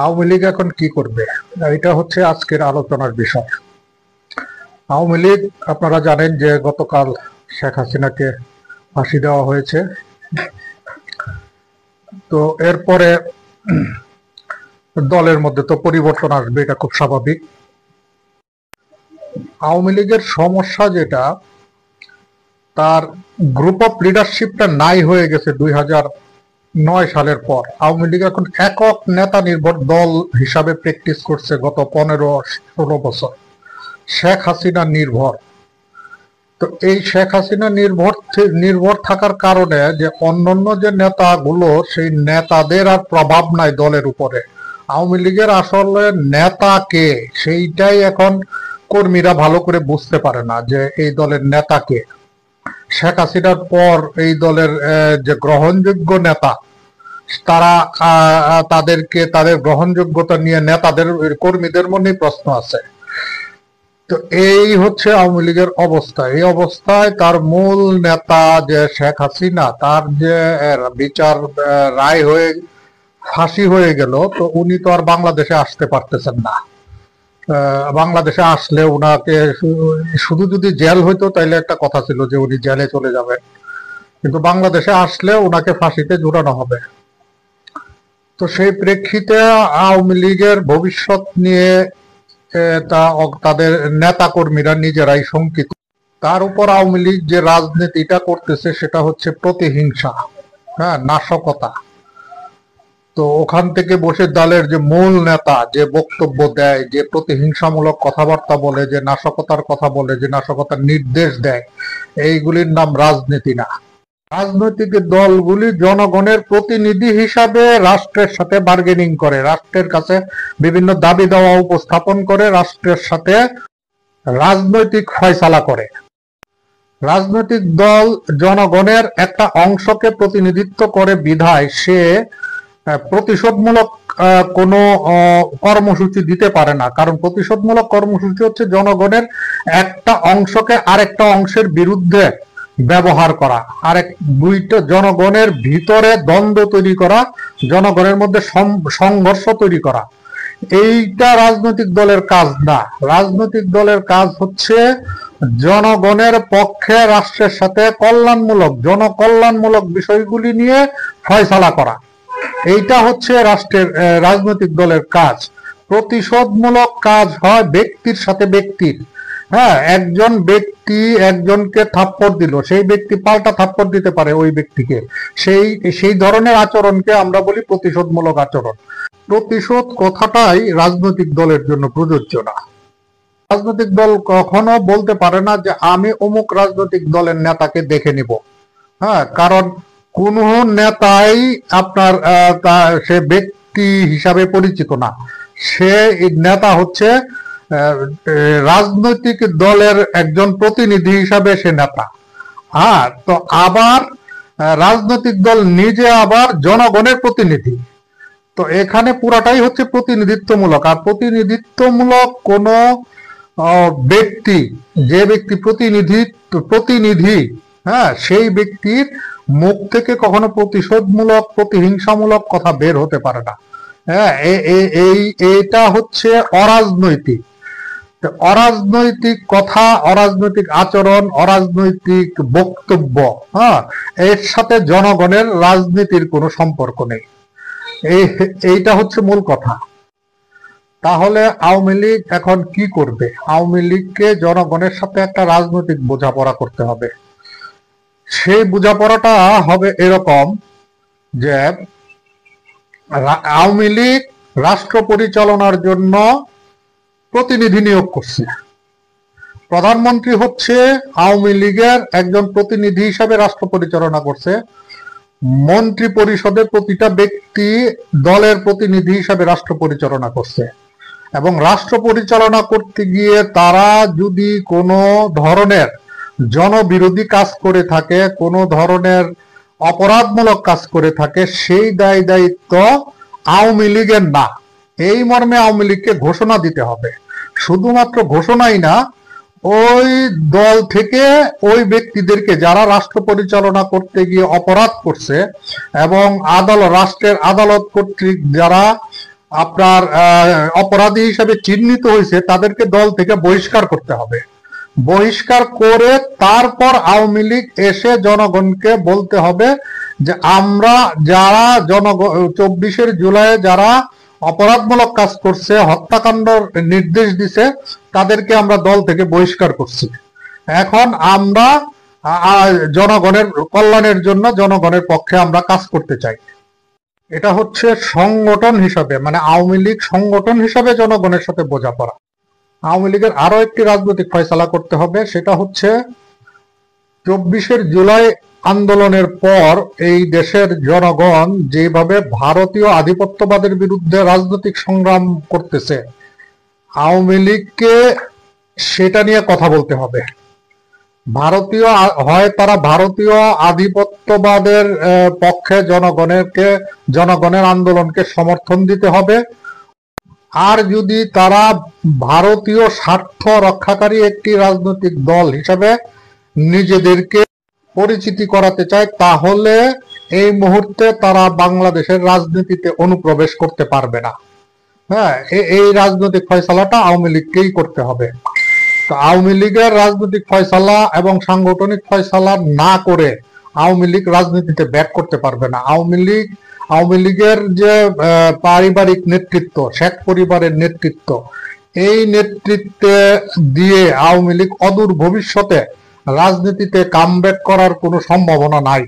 আওয়ামী লীগ এখন কি করবে, এটা হচ্ছে আজকের আলোচনার বিষয়। আওয়ামী লীগ, আপনারা জানেন যে গতকাল শেখ হাসিনাকে ফাঁসি দেওয়া হয়েছে। তো এরপরে দলের মধ্যে তো পরিবর্তন আসবে, এটা খুব স্বাভাবিক। আওয়ামী লীগের সমস্যা যেটা, তার গ্রুপ অফ লিডারশিপটা নাই হয়ে গেছে 2009 সালের পর। আওয়ামী লীগ এখন একক নেতা নির্ভর দল হিসাবে প্র্যাকটিস করছে গত 15-16 বছর, শেখ হাসিনা নির্ভর। তো এই শেখ হাসিনা নির্ভর থাকার কারণে যে অন্যান্য যে নেতাগুলো, সেই নেতাদের আর প্রভাব নাই দলের উপরে। আওয়ামী লীগের আসলে নেতা কে, সেইটাই এখন কর্মীরা ভালো করে বুঝতে পারে না যে এই দলের নেতা কে। শেখ হাসিনার পর এই দলের যে গ্রহণযোগ্য নেতা, তারা তাদের গ্রহণযোগ্যতা নিয়ে নেতাদের কর্মীদের মধ্যে প্রশ্ন আছে। তো এই হচ্ছে আওয়ামী লীগের অবস্থা। এই অবস্থায় তার মূল নেতা যে শেখ হাসিনা, তার যে বিচার রায় হয়ে ফাঁসি হয়ে গেল, তো উনি তো আর বাংলাদেশে আসতে পারতেছেন না। বাংলাদেশে আসলে উনাকে শুধু যদি জেল হইতো তাইলে একটা কথা ছিল যে উনি জেলে চলে যাবেন, কিন্তু বাংলাদেশে আসলে উনাকে ফাঁসিতে ঝুলানো হবে। তো সেই প্রেক্ষিতে আওয়ামী লীগের ভবিষ্যৎ নিয়ে তাদের নেতা কর্মীরা নিজেরাই শঙ্কিত। তার উপর আওয়ামী লীগ যে রাজনীতিটা করতেছে সেটা হচ্ছে প্রতিহিংসা, নাশকতা। তো ওখান থেকে বসে দলের যে মূল নেতা যে বক্তব্য দেয়, যে প্রতিহিংসামূলক কথাবার্তা বলে, যে নাশকতার কথা বলে, যে নাশকতার নির্দেশ দেয়, এইগুলির নাম রাজনীতি না। রাজনৈতিক দলগুলি জনগণের প্রতিনিধি হিসাবে রাষ্ট্রের সাথে বার্গেনিং করে, রাষ্ট্রের কাছে বিভিন্ন দাবি দাওয়া উপস্থাপন করে, রাষ্ট্রের সাথে রাজনৈতিক ফয়সালা করে। রাজনৈতিক দল জনগণের একটা অংশকে প্রতিনিধিত্ব করে বিধায় সে প্রতিশোধমূলক কোনো কর্মসূচি দিতে পারে না। কারণ প্রতিশোধমূলক কর্মসূচি হচ্ছে জনগণের একটা অংশকে আরেকটা অংশের বিরুদ্ধে ব্যবহার করা, দুইটা জনগণের ভিতরে দ্বন্দ্ব তৈরি করা, জনগণের মধ্যে সংঘর্ষ তৈরি করা। এইটা রাজনৈতিক দলের কাজ না। রাজনৈতিক দলের কাজ হচ্ছে জনগণের পক্ষে রাষ্ট্রের সাথে জনকল্যাণমূলক বিষয়গুলি নিয়ে ফয়সালা করা। এইটা হচ্ছে রাজনৈতিক দলের কাজ। প্রতিশোধমূলক কাজ হয় ব্যক্তির সাথে ব্যক্তির। একজন ব্যক্তি একজনকে থাপ্পড় দিল, সেই ব্যক্তি পাল্টা থাপ্পড় দিতে পারে ওই ব্যক্তিকে। সেই ধরনের আচরণকে আমরা বলি প্রতিশোধমূলক আচরণ। প্রতিশোধ কথাটাই রাজনৈতিক দলের জন্য প্রযোজ্য না। রাজনৈতিক দল কখনো বলতে পারে না যে আমি অমুক রাজনৈতিক দলের নেতাকে দেখে নিব। কারণ কোন নেতাই আপনার সে ব্যক্তি হিসাবে পরিচিত না। সে নেতা হচ্ছে রাজনৈতিক দলের একজন প্রতিনিধি হিসাবে সে নেতা। তো আবার রাজনৈতিক দল নিজে আবার জনগণের প্রতিনিধি। তো এখানে পুরাটাই হচ্ছে প্রতিনিধিত্বমূলক। আর প্রতিনিধিত্বমূলক কোন ব্যক্তি, যে ব্যক্তি প্রতিনিধি, সেই ব্যক্তির মুখ থেকে কখনো প্রতিশোধমূলক প্রতিহিংসামূলক কথা বের হতে পারে না। এটা হচ্ছে অরাজনৈতিক। অরাজনৈতিক কথা, অরাজনৈতিক আচরণ, অরাজনৈতিক বক্তব্য, এর সাথে জনগণের রাজনীতির কোনো সম্পর্ক নেই। এইটা হচ্ছে মূল কথা। তাহলে আওয়ামী লীগ এখন কি করবে? আওয়ামী লীগকে জনগণের সাথে একটা রাজনৈতিক বোঝাপড়া করতে হবে। সেই বোঝাপড়াটা হবে এরকম যে আওয়ামী লীগ রাষ্ট্র পরিচালনার জন্য প্রতিনিধি নিয়োগ করছে। প্রধানমন্ত্রী হচ্ছে আওয়ামী লীগের একজন প্রতিনিধি হিসাবে রাষ্ট্র পরিচালনা করছে। মন্ত্রী পরিষদের প্রতিটা ব্যক্তি দলের প্রতিনিধি হিসাবে রাষ্ট্র পরিচালনা করছে। এবং রাষ্ট্র পরিচালনা করতে গিয়ে তারা যদি কোনো ধরনের জনবিরোধী কাজ করে থাকে, কোনো ধরনের অপরাধমূলক কাজ করে থাকে, সেই দায় দায়িত্ব আওয়ামী লীগের না। এই মর্মে আওয়ামী লীগকে ঘোষণা দিতে হবে। শুধুমাত্র ঘোষণাই না, ওই দল থেকে ওই ব্যক্তিদেরকে যারা রাষ্ট্র পরিচালনা করতে গিয়ে অপরাধ করছে এবং রাষ্ট্রের আদালত কর্তৃক যারা আপনার অপরাধী হিসেবে চিহ্নিত হয়েছে তাদেরকে দল থেকে বহিষ্কার করতে হবে। বহিষ্কার করে তারপর আওয়ামী লীগ এসে জনগণকে বলতে হবে যে আমরা যারা 24 জুলাই যারা অপরাধমূলক কাজ করছে, হত্যাকাণ্ড নির্দেশ দিছে, তাদেরকে আমরা দল থেকে বহিষ্কার করছি। এখন আমরা জনগণের কল্যাণের জন্য জনগণের পক্ষে আমরা কাজ করতে চাই। এটা হচ্ছে সংগঠন হিসাবে, মানে আওয়ামী লীগ সংগঠন হিসাবে জনগণের সাথে বোঝাপড়া। আওয়ামী লীগের আরো একটি রাজনৈতিক ফয়সালা করতে হবে, সেটা হচ্ছে 24 জুলাই আন্দোলনের পর এই দেশের জনগণ যেভাবে ভারতীয় আধিপত্যবাদের বিরুদ্ধে রাজনৈতিক সংগ্রাম করতেছে, আওয়ামী লীগকে সেটা নিয়ে কথা বলতে হবে। তারা ভারতীয় আধিপত্যবাদের পক্ষে জনগণের আন্দোলনকে সমর্থন দিতে হবে। আর যদি তারা ভারতীয় স্বার্থ রক্ষাকারী একটি রাজনৈতিক দল হিসাবে নিজেদেরকে পরিচিতি করাতে চায়, তাহলে এই মুহূর্তে তারা বাংলাদেশের রাজনীতিতে অনুপ্রবেশ করতে পারবে না। হ্যাঁ, এই রাজনৈতিক ফয়সালাটা আওয়ামী লীগকেই করতে হবে। তো আওয়ামী লীগের রাজনৈতিক ফয়সালা এবং সাংগঠনিক ফয়সালা না করে আওয়ামী লীগ রাজনীতিতে ব্যাক করতে পারবে না। আওয়ামী লীগের যে পারিবারিক নেতৃত্ব, শেখ পরিবারের নেতৃত্ব, এই নেতৃত্বে দিয়ে আওয়ামী লীগ অদূর ভবিষ্যতে রাজনীতিতে কামব্যাক করার কোনো সম্ভাবনা নাই।